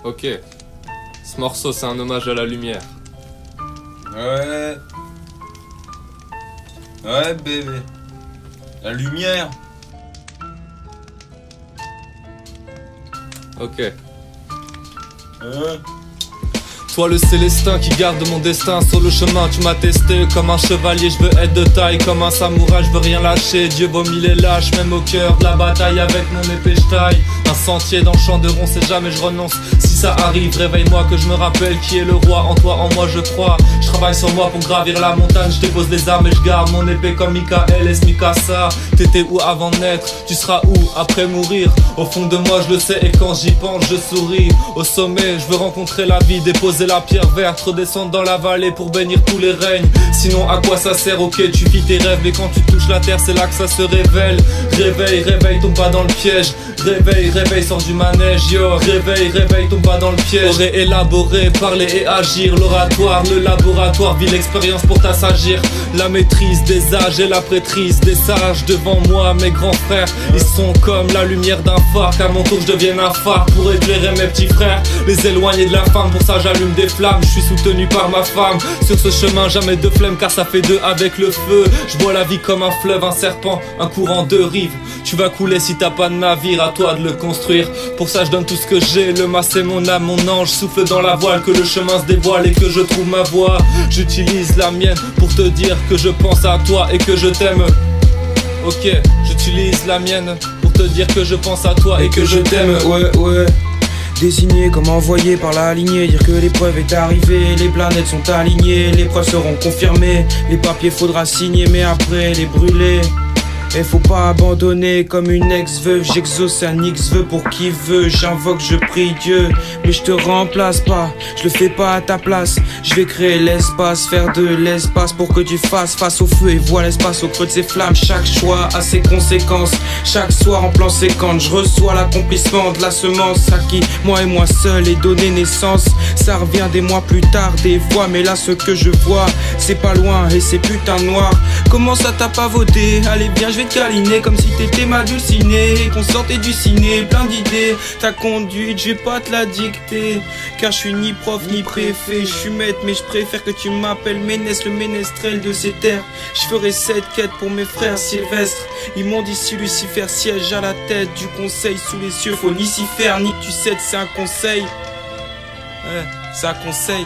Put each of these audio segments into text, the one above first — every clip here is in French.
Ok. Ce morceau, c'est un hommage à la lumière. Ouais. Ouais, bébé. La lumière. Ok. Hein? Toi le célestin qui garde mon destin sur le chemin, tu m'as testé comme un chevalier, je veux être de taille comme un samouraï, je veux rien lâcher. Dieu vomit les lâches, même au cœur de la bataille, avec mon épée je taille un sentier dans le champ de rond, c'est jamais je renonce. Si ça arrive, réveille-moi que je me rappelle qui est le roi. En toi, en moi je crois, je travaille sur moi pour gravir la montagne. Je dépose les armes et je garde mon épée comme Michael et Mikasa. T'étais où avant de naître, tu seras où après mourir? Au fond de moi je le sais et quand j'y pense je souris. Au sommet je veux rencontrer la vie, déposer la pierre verte, redescendre dans la vallée pour bénir tous les règnes. Sinon à quoi ça sert? Ok tu vis tes rêves mais quand tu touches la terre c'est là que ça se révèle. Réveille, réveille, tombe pas dans le piège. Réveille, réveille, sors du manège, yo. Réveille, réveille, tombe pas dans le piège. Aurait élaboré, parler et agir. L'oratoire, le laboratoire, vis l'expérience pour t'assagir. La maîtrise des âges et la prêtrise des sages. Devant moi mes grands frères, ils sont comme la lumière d'un phare. Qu'à mon tour je devienne un phare pour éclairer mes petits frères, les éloigner de la femme. Pour ça j'allume des flammes, je suis soutenu par ma femme. Sur ce chemin jamais de flemme car ça fait deux avec le feu. Je vois la vie comme un fleuve, un serpent, un courant de rives. Tu vas couler si t'as pas de navire, à toi de le construire. Pour ça je donne tout ce que j'ai, le mât c'est mon âme, mon ange. Souffle dans la voile, que le chemin se dévoile et que je trouve ma voie. J'utilise la mienne pour te dire que je pense à toi et que je t'aime. Ok, j'utilise la mienne pour te dire que je pense à toi et que je t'aime. Ouais, ouais. Désigné comme envoyé par la lignée, dire que l'épreuve est arrivée, les planètes sont alignées, les preuves seront confirmées, les papiers faudra signer mais après les brûler. Et faut pas abandonner comme une ex-veuve. J'exauce un X-vœu pour qui veut. J'invoque, je prie Dieu, mais je te remplace pas, je le fais pas à ta place. Je vais créer l'espace, faire de l'espace pour que tu fasses face au feu et vois l'espace au creux de ses flammes. Chaque choix a ses conséquences, chaque soir en plan séquence. Je reçois l'accomplissement de la semence à qui moi et moi seul ai donné naissance. Ça revient des mois plus tard, des fois, mais là ce que je vois c'est pas loin et c'est putain noir. Comment ça t'a pas voté? Allez bien, je vais te câliner comme si t'étais ma dulcinée, qu'on sortait du ciné, plein d'idées. Ta conduite, je vais pas te la dicter, car je suis ni prof ni préfet. Je suis maître mais je préfère que tu m'appelles Ménès, le ménestrel de ces terres. Je ferai cette quête pour mes frères Sylvestre. Ils m'ont dit si Lucifer siège à la tête du conseil sous les cieux, faut ni s'y faire ni que tu cèdes, c'est un conseil. Ouais, c'est un conseil.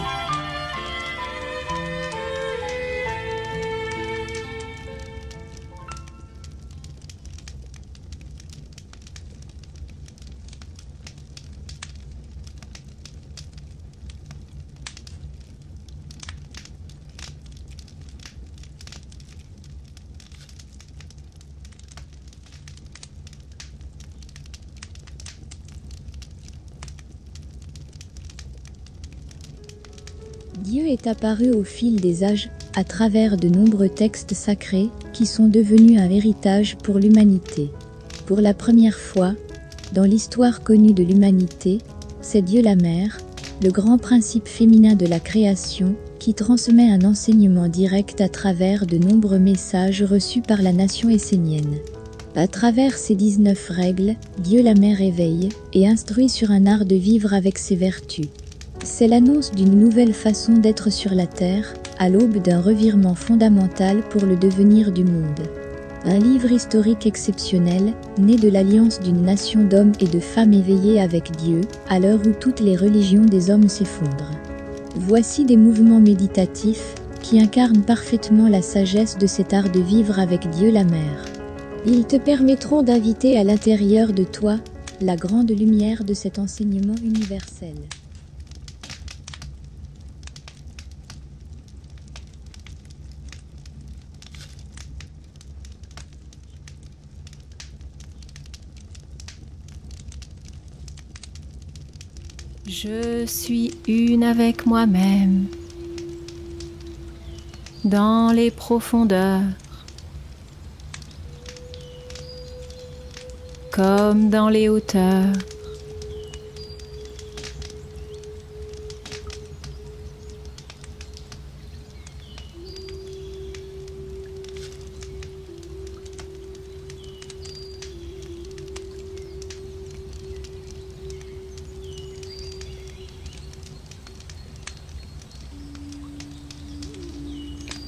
Dieu est apparu au fil des âges, à travers de nombreux textes sacrés, qui sont devenus un héritage pour l'humanité. Pour la première fois, dans l'histoire connue de l'humanité, c'est Dieu la Mère, le grand principe féminin de la création, qui transmet un enseignement direct à travers de nombreux messages reçus par la nation essénienne. À travers ces 19 règles, Dieu la Mère éveille et instruit sur un art de vivre avec ses vertus. C'est l'annonce d'une nouvelle façon d'être sur la Terre, à l'aube d'un revirement fondamental pour le devenir du monde. Un livre historique exceptionnel, né de l'alliance d'une nation d'hommes et de femmes éveillés avec Dieu, à l'heure où toutes les religions des hommes s'effondrent. Voici des mouvements méditatifs, qui incarnent parfaitement la sagesse de cet art de vivre avec Dieu la Mère. Ils te permettront d'inviter à l'intérieur de toi, la grande lumière de cet enseignement universel. Je suis une avec moi-même, dans les profondeurs, comme dans les hauteurs.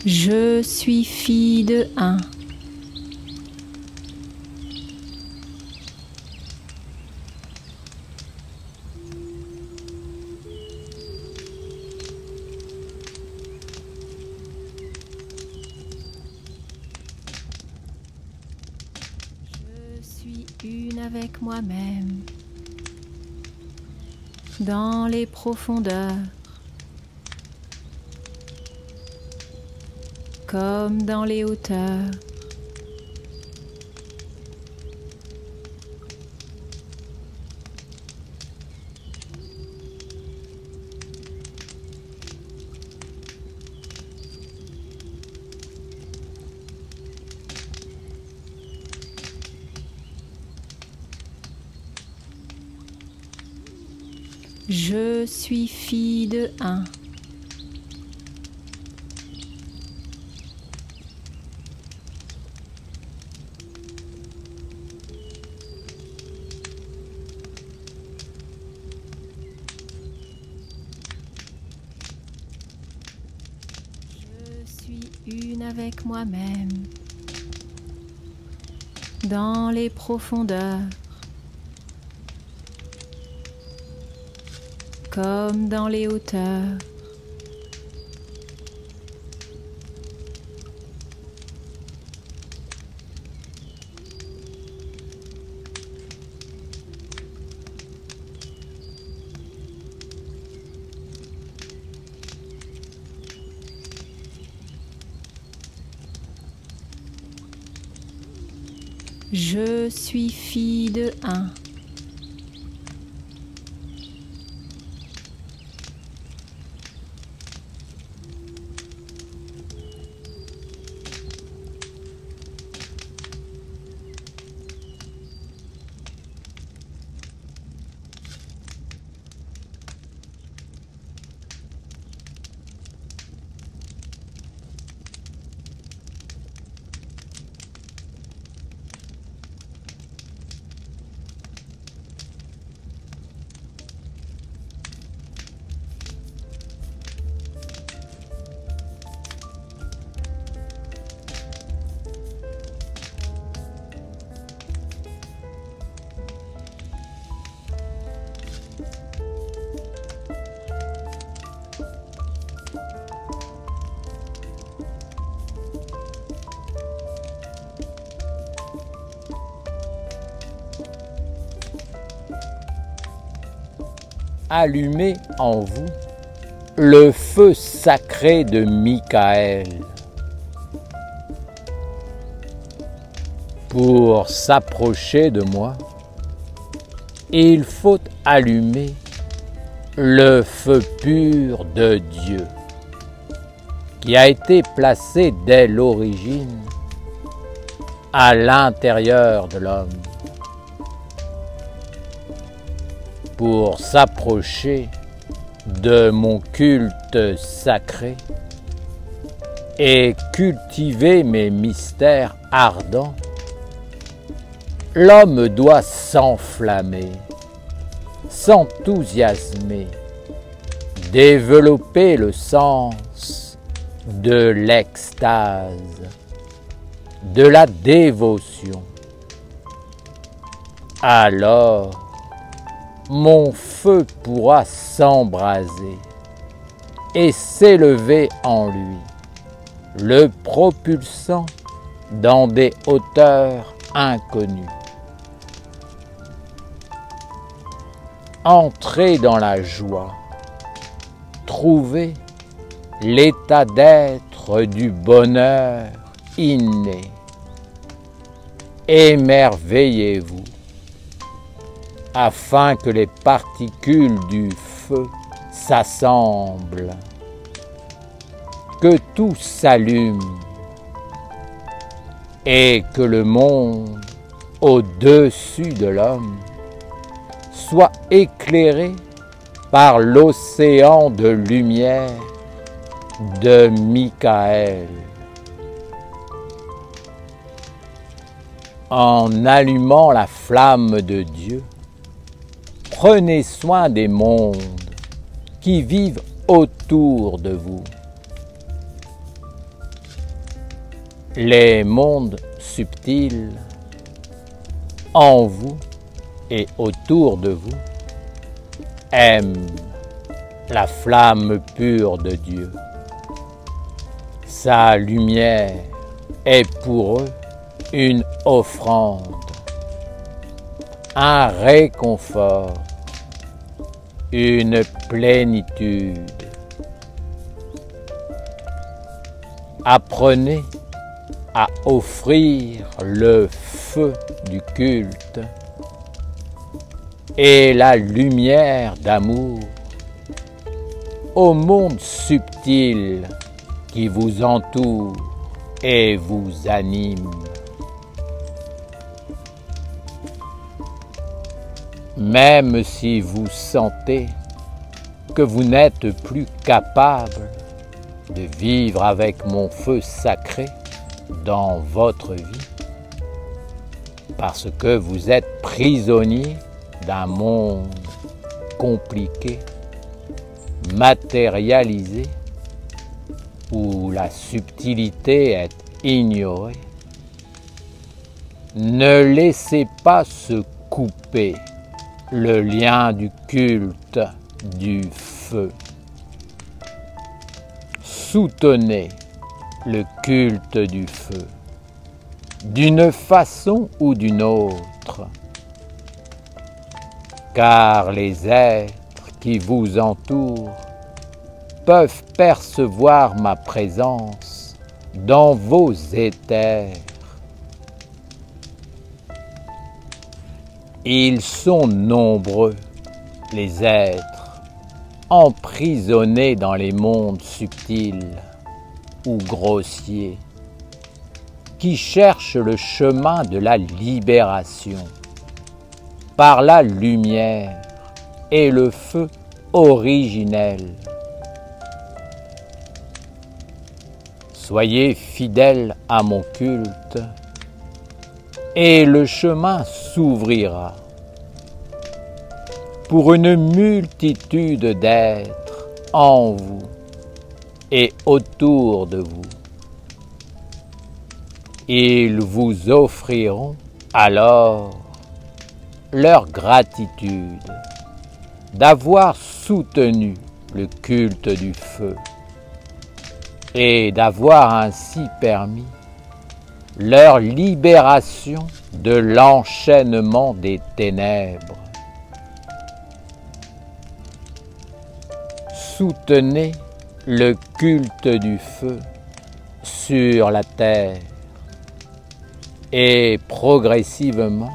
Je suis fille de un. Je suis une avec moi-même. Dans les profondeurs, comme dans les hauteurs. Je suis fille de un. Je suis une avec moi-même. Dans les profondeurs, comme dans les hauteurs. Je suis fille de un. Allumez en vous le feu sacré de Michael. Pour s'approcher de moi, il faut allumer le feu pur de Dieu, qui a été placé dès l'origine à l'intérieur de l'homme. Pour s'approcher de mon culte sacré et cultiver mes mystères ardents, l'homme doit s'enflammer, s'enthousiasmer, développer le sens de l'extase, de la dévotion. Alors, mon feu pourra s'embraser et s'élever en lui, le propulsant dans des hauteurs inconnues. Entrez dans la joie, trouvez l'état d'être du bonheur inné. Émerveillez-vous afin que les particules du feu s'assemblent, que tout s'allume et que le monde au-dessus de l'homme soit éclairé par l'océan de lumière de Michael. En allumant la flamme de Dieu, prenez soin des mondes qui vivent autour de vous. les mondes subtils en vous et autour de vous aiment la flamme pure de Dieu. Sa lumière est pour eux une offrande, un réconfort, une plénitude. Apprenez à offrir le feu du culte et la lumière d'amour au monde subtil qui vous entoure et vous anime. Même si vous sentez que vous n'êtes plus capable de vivre avec mon feu sacré dans votre vie, parce que vous êtes prisonnier d'un monde compliqué, matérialisé, où la subtilité est ignorée. Ne laissez pas se couper le lien du culte du feu. Soutenez le culte du feu, d'une façon ou d'une autre, car les êtres qui vous entourent peuvent percevoir ma présence dans vos éthers. Ils sont nombreux, les êtres, emprisonnés dans les mondes subtils ou grossiers, qui cherchent le chemin de la libération par la lumière et le feu originel. Soyez fidèles à mon culte et le chemin s'ouvrira pour une multitude d'êtres en vous et autour de vous. Ils vous offriront alors leur gratitude d'avoir soutenu le culte du feu et d'avoir ainsi permis leur libération de l'enchaînement des ténèbres. Soutenez le culte du feu sur la terre et progressivement,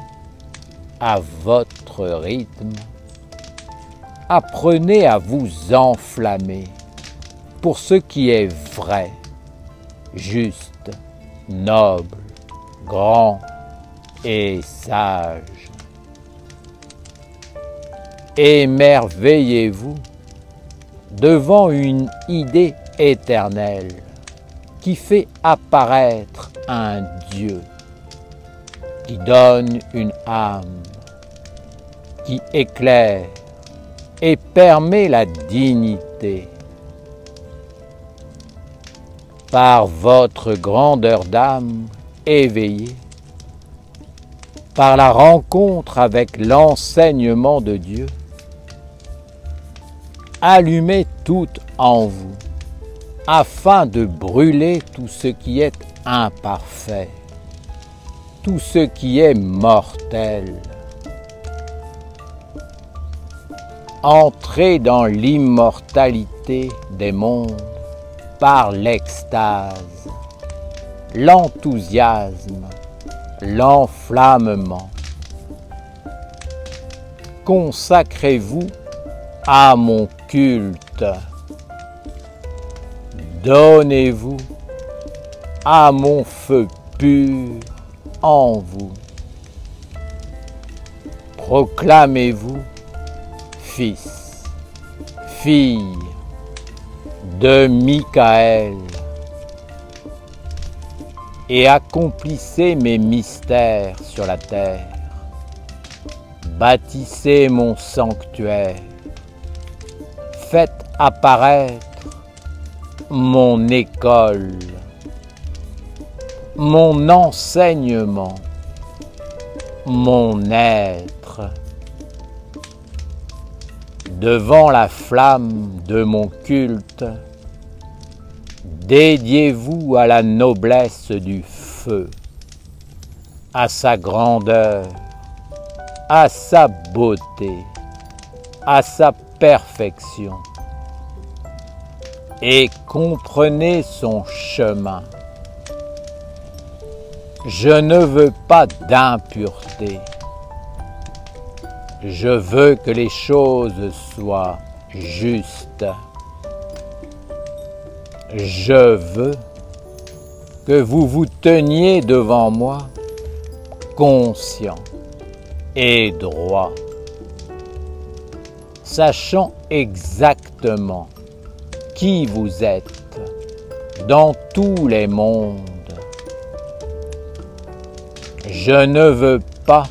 à votre rythme, apprenez à vous enflammer pour ce qui est vrai, juste, noble, grand et sage. Émerveillez-vous devant une idée éternelle qui fait apparaître un Dieu, qui donne une âme, qui éclaire et permet la dignité. Par votre grandeur d'âme éveillée, par la rencontre avec l'enseignement de Dieu, allumez tout en vous, afin de brûler tout ce qui est imparfait, tout ce qui est mortel. Entrez dans l'immortalité des mondes par l'extase, l'enthousiasme, l'enflammement. Consacrez-vous à mon culte. Donnez-vous à mon feu pur en vous. Proclamez-vous fils, fille de Michael et accomplissez mes mystères sur la terre. Bâtissez mon sanctuaire. Faites apparaître mon école. mon enseignement, mon être. Devant la flamme de mon culte, dédiez-vous à la noblesse du feu, à sa grandeur, à sa beauté, à sa perfection, et comprenez son chemin. Je ne veux pas d'impureté. Je veux que les choses soient justes. Je veux que vous vous teniez devant moi conscient et droit, sachant exactement qui vous êtes dans tous les mondes. Je ne veux pas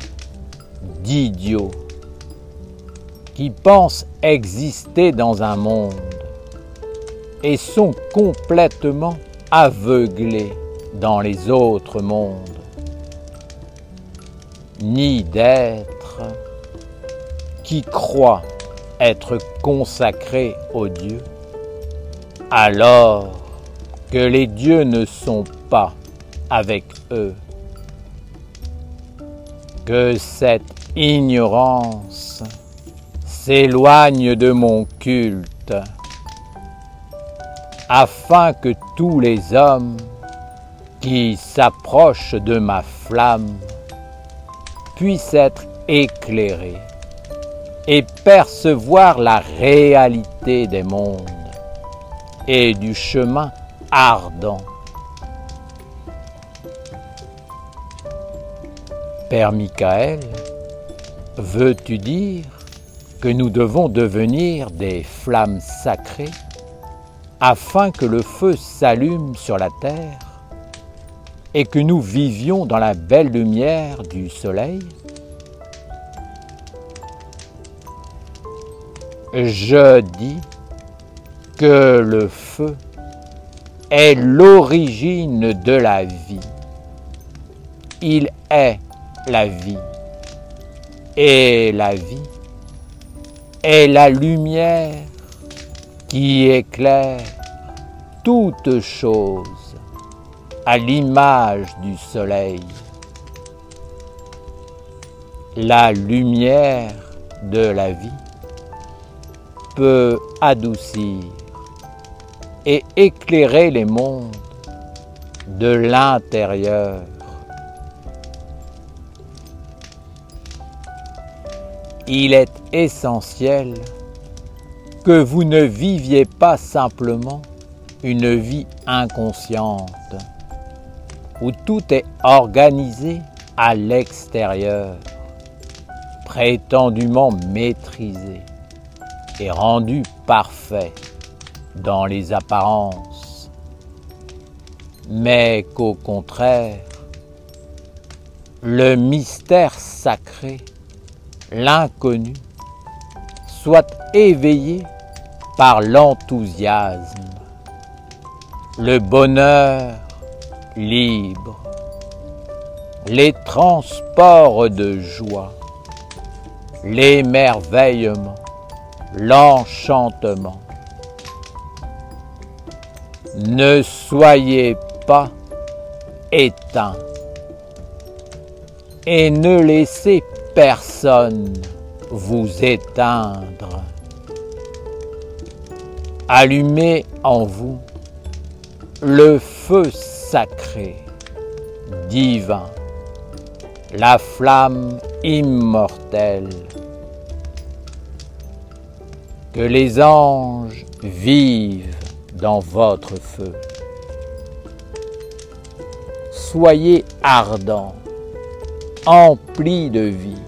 d'idiots qui pensent exister dans un monde et sont complètement aveuglés dans les autres mondes, ni d'êtres qui croient être consacrés aux dieux, alors que les dieux ne sont pas avec eux. Que cette ignorance s'éloigne de mon culte, afin que tous les hommes qui s'approchent de ma flamme puissent être éclairés et percevoir la réalité des mondes et du chemin ardent. Père Michael, veux-tu dire que nous devons devenir des flammes sacrées afin que le feu s'allume sur la terre et que nous vivions dans la belle lumière du soleil? Je dis que le feu est l'origine de la vie. Il est la vie, et la vie est la lumière qui éclaire toute chose à l'image du soleil. La lumière de la vie peut adoucir et éclairer les mondes de l'intérieur. Il est essentiel que vous ne viviez pas simplement une vie inconsciente, où tout est organisé à l'extérieur, prétendument maîtrisé et rendu parfait dans les apparences, mais qu'au contraire, le mystère sacré, l'inconnu, soit éveillé par l'enthousiasme, le bonheur libre, les transports de joie, l'émerveillement, l'enchantement. Ne soyez pas éteints et ne laissez personne vous éteindre. Allumez en vous le feu sacré, divin, la flamme immortelle. Que les anges vivent dans votre feu. Soyez ardents, emplis de vie.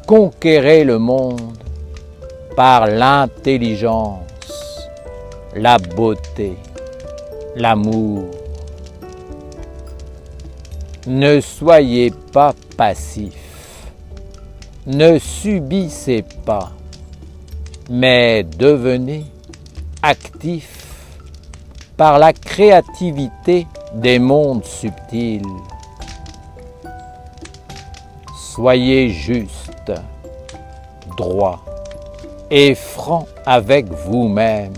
Conquérez le monde par l'intelligence, la beauté, l'amour. Ne soyez pas passifs, ne subissez pas, mais devenez actifs par la créativité des mondes subtils. Soyez juste, droit et franc avec vous-même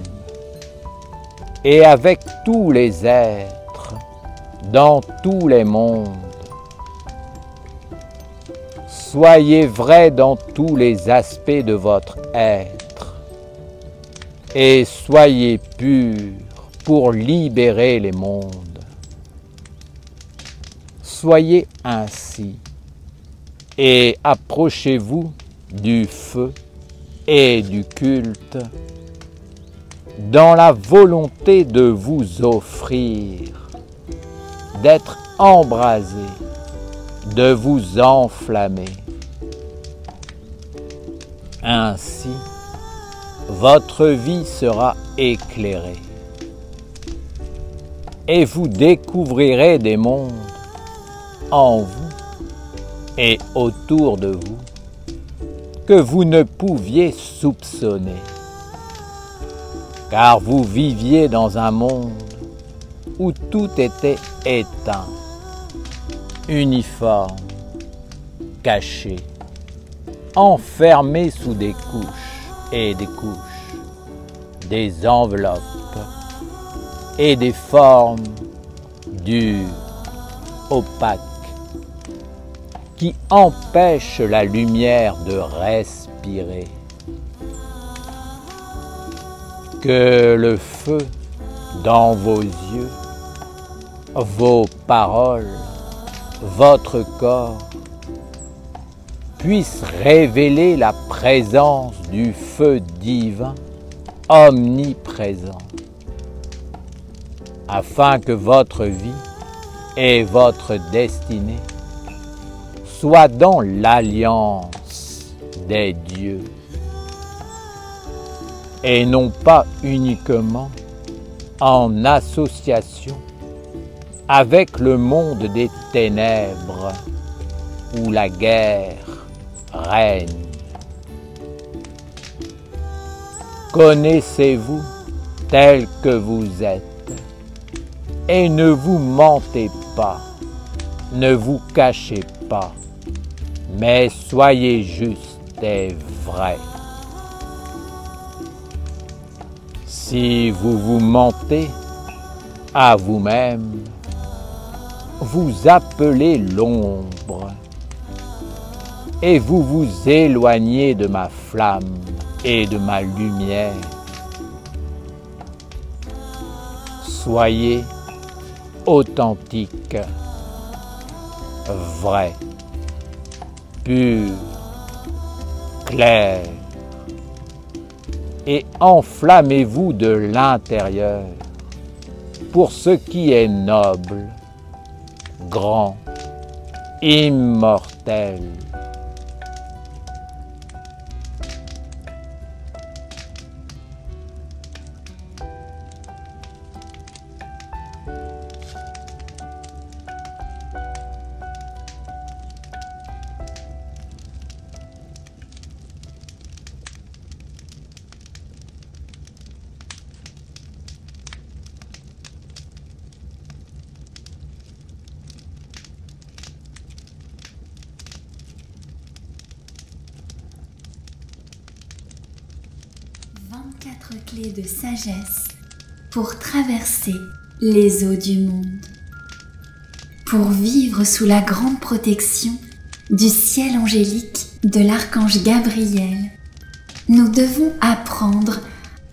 et avec tous les êtres dans tous les mondes. Soyez vrai dans tous les aspects de votre être et soyez pur pour libérer les mondes. Soyez ainsi et approchez-vous du feu et du culte dans la volonté de vous offrir, d'être embrasé, de vous enflammer. Ainsi, votre vie sera éclairée et vous découvrirez des mondes en vous et autour de vous que vous ne pouviez soupçonner, car vous viviez dans un monde où tout était éteint, uniforme, caché, enfermé sous des couches et des couches, des enveloppes et des formes dures, opaques, qui empêchent la lumière de respirer. Que le feu dans vos yeux, vos paroles, votre corps puisse révéler la présence du feu divin omniprésent, afin que votre vie et votre destinée soient dans l'alliance des dieux, et non pas uniquement en association avec le monde des ténèbres où la guerre règne. Connaissez-vous tel que vous êtes et ne vous mentez pas, ne vous cachez pas, mais soyez juste et vrai. Si vous vous mentez à vous-même, vous appelez l'ombre et vous vous éloignez de ma flamme et de ma lumière. Soyez authentique, vrai, pur, clair, et enflammez-vous de l'intérieur pour ce qui est noble, grand, immortel. Clés de sagesse pour traverser les eaux du monde, pour vivre sous la grande protection du ciel angélique de l'archange Gabriel. Nous devons apprendre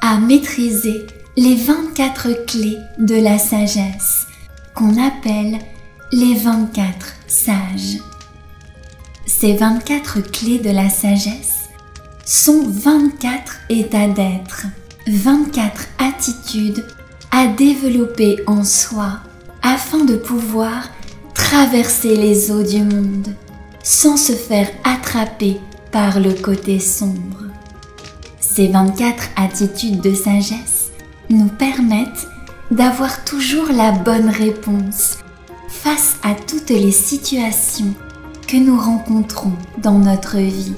à maîtriser les 24 clés de la sagesse qu'on appelle les 24 sages. Ces 24 clés de la sagesse sont 24 états d'être, 24 attitudes à développer en soi afin de pouvoir traverser les eaux du monde sans se faire attraper par le côté sombre. Ces 24 attitudes de sagesse nous permettent d'avoir toujours la bonne réponse face à toutes les situations que nous rencontrons dans notre vie.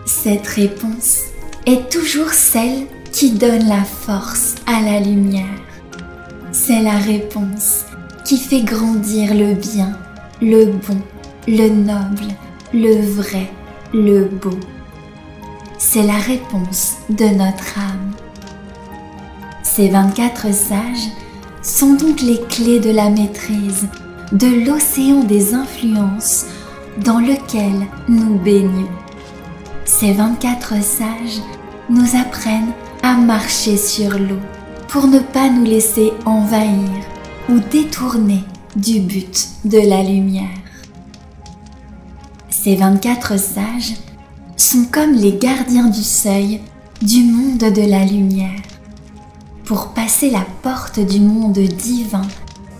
Cette réponse est toujours celle qui donne la force à la lumière. c'est la réponse qui fait grandir le bien, le bon, le noble, le vrai, le beau. C'est la réponse de notre âme. Ces 24 sages sont donc les clés de la maîtrise de l'océan des influences dans lequel nous baignons. Ces 24 sages nous apprennent à marcher sur l'eau pour ne pas nous laisser envahir ou détourner du but de la lumière. Ces 24 sages sont comme les gardiens du seuil du monde de la lumière. Pour passer la porte du monde divin,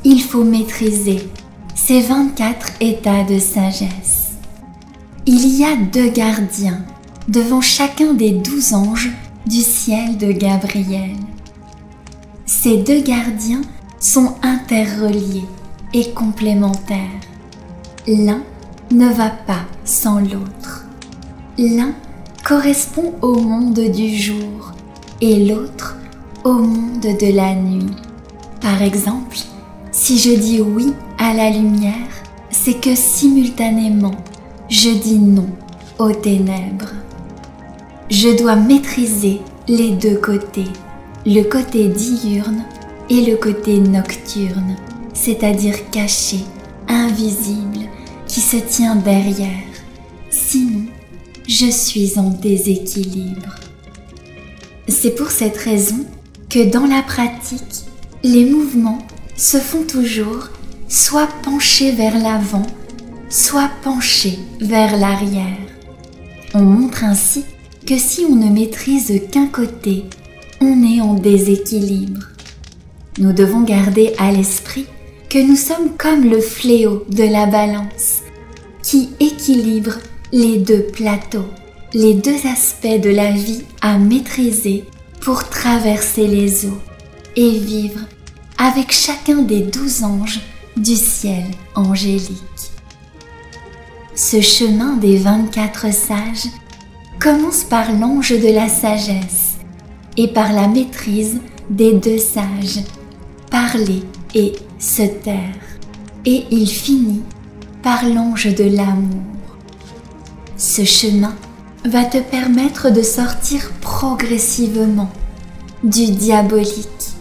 il faut maîtriser ces 24 états de sagesse. Il y a 2 gardiens devant chacun des 12 anges du ciel de Gabriel. Ces 2 gardiens sont interreliés et complémentaires. L'un ne va pas sans l'autre. L'un correspond au monde du jour et l'autre au monde de la nuit. Par exemple, si je dis oui à la lumière, c'est que simultanément, je dis non aux ténèbres. Je dois maîtriser les 2 côtés, le côté diurne et le côté nocturne, c'est-à-dire caché, invisible, qui se tient derrière. Sinon, je suis en déséquilibre. C'est pour cette raison que dans la pratique, les mouvements se font toujours soit penchés vers l'avant, soit penchés vers l'arrière. On montre ainsi que si on ne maîtrise qu'un côté, on est en déséquilibre. Nous devons garder à l'esprit que nous sommes comme le fléau de la balance qui équilibre les 2 plateaux, les 2 aspects de la vie à maîtriser pour traverser les eaux et vivre avec chacun des 12 anges du ciel angélique. Ce chemin des 24 sages commence par l'ange de la sagesse et par la maîtrise des 2 sages, parler et se taire, et il finit par l'ange de l'amour. Ce chemin va te permettre de sortir progressivement du diabolique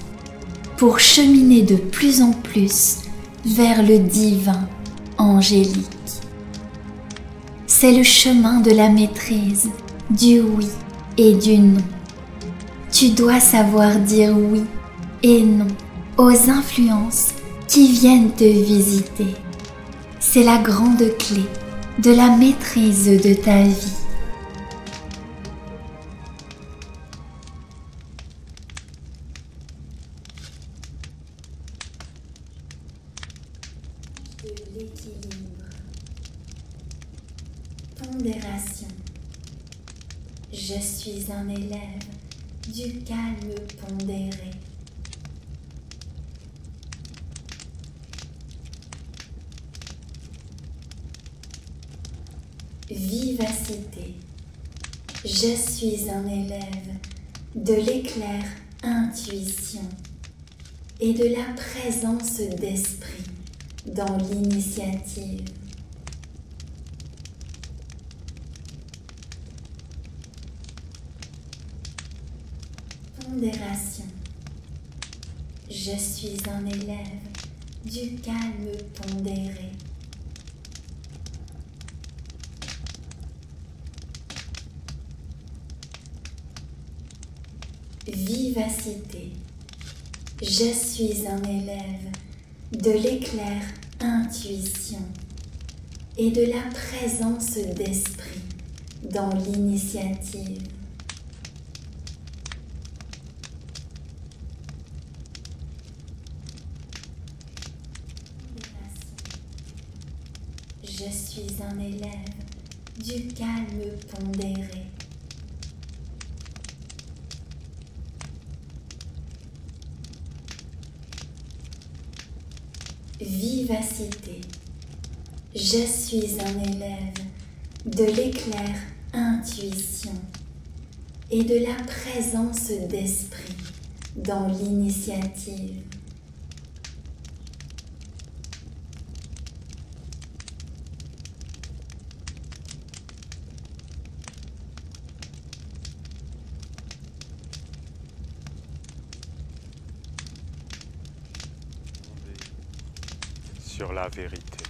pour cheminer de plus en plus vers le divin angélique. C'est le chemin de la maîtrise, du oui et du non. Tu dois savoir dire oui et non aux influences qui viennent te visiter. C'est la grande clé de la maîtrise de ta vie. De l'équilibre. Pondération. Je suis un élève du calme pondéré. Vivacité. Je suis un élève de l'éclair intuition et de la présence d'esprit dans l'initiative. Pondération. Je suis un élève du calme pondéré. Vivacité. Je suis un élève de l'éclair intuition et de la présence d'esprit dans l'initiative. Je suis un élève du calme pondéré. Vivacité. Je suis un élève de l'éclair intuition et de la présence d'esprit dans l'initiative. sur la vérité.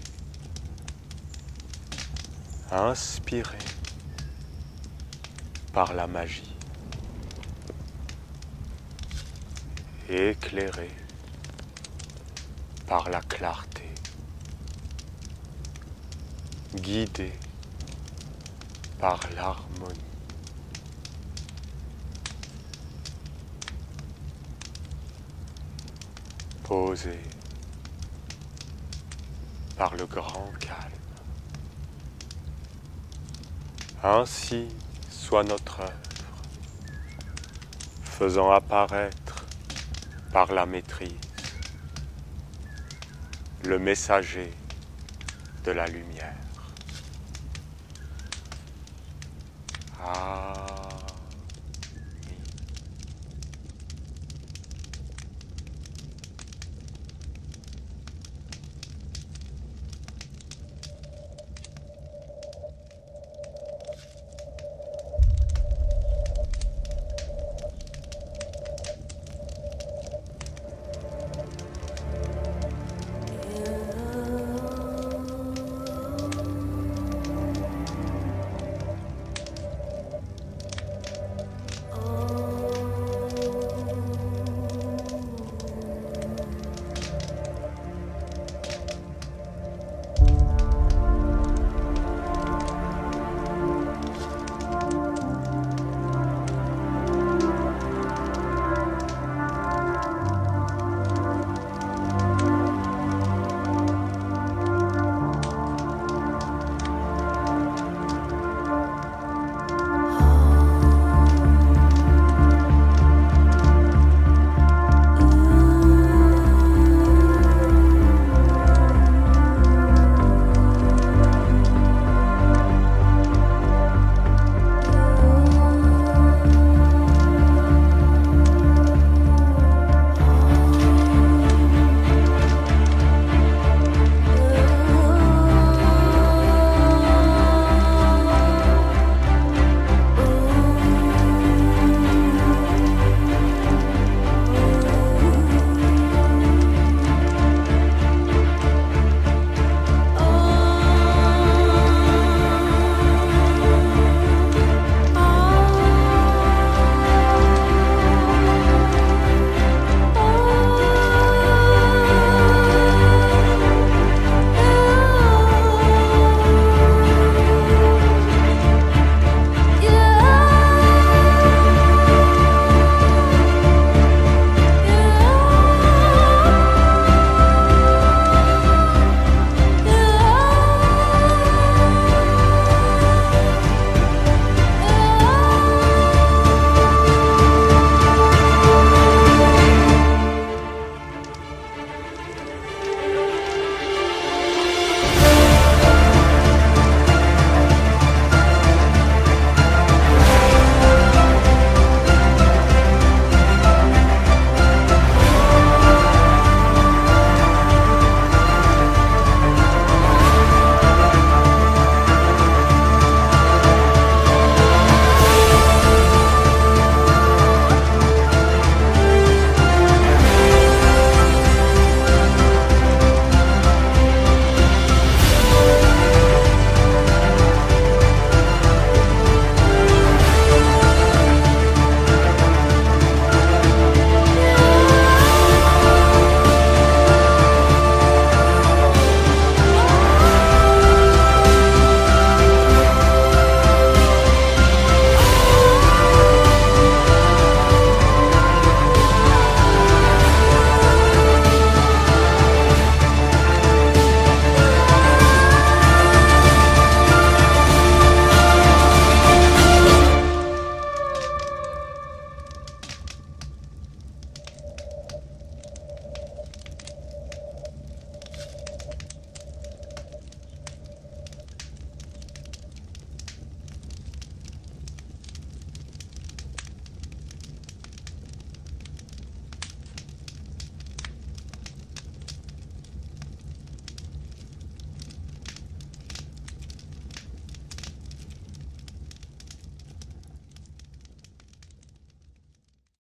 Inspiré par la magie. Éclairé par la clarté. Guidé par l'harmonie. Posé par le grand calme. Ainsi soit notre œuvre, faisant apparaître par la maîtrise le messager de la lumière. Ah.